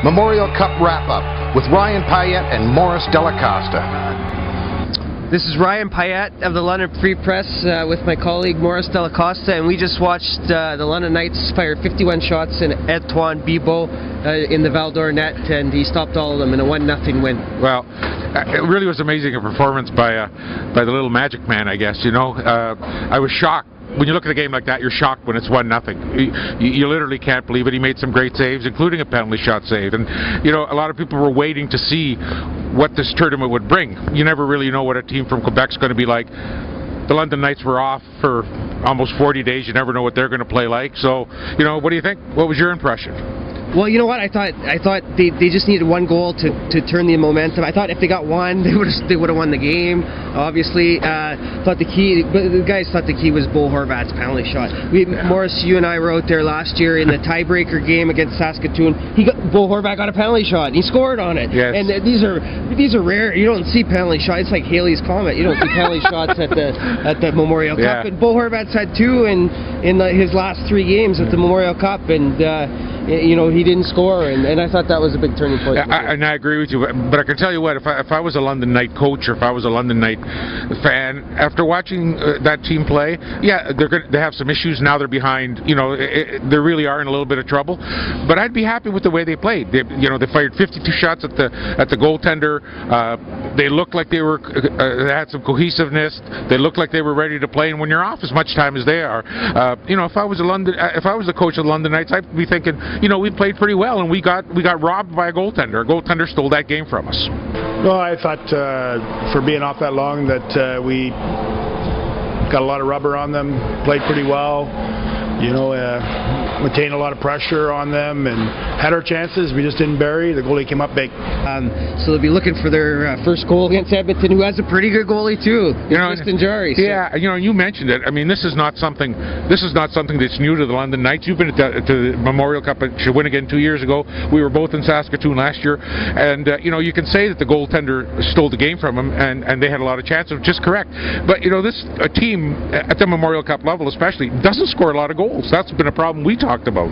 Memorial Cup wrap-up with Ryan Payette and Morris Della Costa. This is Ryan Payette of the London Free Press with my colleague Morris Della Costa, and we just watched the London Knights fire 51 shots in Antoine Bibeau in the Val-d'Or net, and he stopped all of them in a 1-0 win. Well, it really was amazing a performance by the little magic man, I guess. You know, I was shocked. When you look at a game like that, you're shocked when it's 1-0. You literally can't believe it. He made some great saves, including a penalty shot save. And, you know, a lot of people were waiting to see what this tournament would bring. You never really know what a team from Quebec's going to be like. The London Knights were off for almost 40 days. You never know what they're going to play like. So, you know, what do you think? What was your impression? Well, you know what? I thought they just needed one goal to turn the momentum. I thought if they got one, they would have won the game. Obviously, thought the key. But the guys thought the key was Bo Horvat's penalty shot. Morris, you and I were out there last year in the tiebreaker game against Saskatoon. Bo Horvat got a penalty shot. And he scored on it. Yes. And these are rare. You don't see penalty shots. It's like Haley's Comet. You don't see penalty shots at the Memorial Cup. And Bo Horvat's had two in his last 3 games at the Memorial Cup, and you know, he didn't score, and I thought that was a big turning point. And I agree with you, but I can tell you what, if I was a London Knight coach, or if I was a London Knight fan, after watching that team play, yeah, they have some issues. Now they're behind, you know, they really are in a little bit of trouble, but I'd be happy with the way they played. They fired 52 shots at the goaltender. They looked like they had some cohesiveness. They looked like they were ready to play, and when you're off as much time as they are, you know, if I was the coach of the London Knights, I'd be thinking, you know, we played pretty well, and we got robbed by a goaltender. A goaltender stole that game from us. Well, I thought for being off that long that we got a lot of rubber on them, played pretty well, you know, maintained a lot of pressure on them, and had our chances. We just didn't bury. The goalie came up big. So they'll be looking for their first goal against Edmonton, who has a pretty good goalie too, Tristan Jarry. So. Yeah, you know, you mentioned it. I mean, this is not something that's new to the London Knights. You've been to the Memorial Cup at Shawinigan 2 years ago. We were both in Saskatoon last year, and you know, you can say that the goaltender stole the game from him, and they had a lot of chances, which is correct. But you know, a team at the Memorial Cup level, especially, doesn't score a lot of goals. That's been a problem we talked about.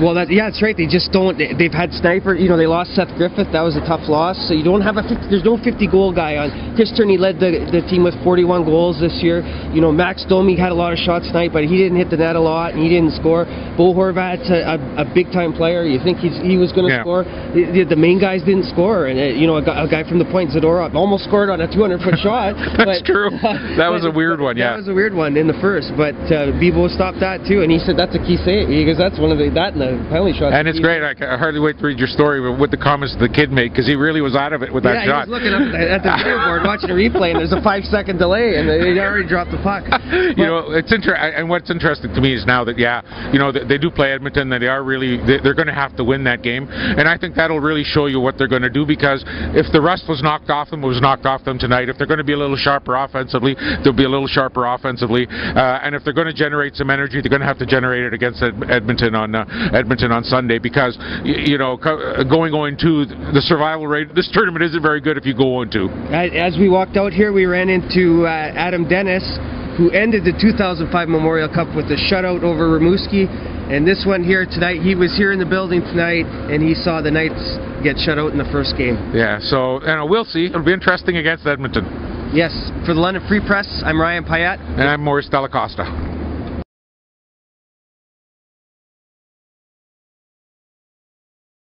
Well, that's right. They just don't. They've had sniper. You know, they lost Seth Griffith. That was a tough loss. So you don't have there's no 50-goal guy on. Chris Turney led the team with 41 goals this year. You know, Max Domi had a lot of shots tonight, but he didn't hit the net a lot, and he didn't score. Bo Horvat's a big-time player. You think he was going to score? The main guys didn't score, and you know, a guy from the point, Zadorov, almost scored on a 200-foot shot. That's true. That was a weird one. Yeah, that was a weird one in the first, but Bibeau stopped that too, and he said that's a key save, because that's one of the penalty shots. And it's great. I hardly wait to read your story with the comments the kid made, because he really was out of it with that shot. He was looking up at the scoreboard watching a replay, and there's a 5-second delay, and they already dropped the puck. You know, it's and what's interesting to me is now that you know, they do play Edmonton, that they're going to have to win that game, and I think that'll really show you what they're going to do, because if the rust was knocked off them, it was knocked off them tonight. If they're going to be a little sharper offensively, they'll be a little sharper offensively, and if they're going to generate some energy, they're going to have to generate it against Edmonton on Sunday, because you know, going 0-2, the survival rate this tournament isn't very good if you go 0-2. As we walked out here, we ran into Adam Dennis, who ended the 2005 Memorial Cup with a shutout over Rimouski, and this one here tonight, he was here in the building tonight, and he saw the Knights get shut out in the first game. Yeah, so we'll see. It'll be interesting against Edmonton. Yes, for the London Free Press, I'm Ryan Payette. And I'm Morris Della Costa.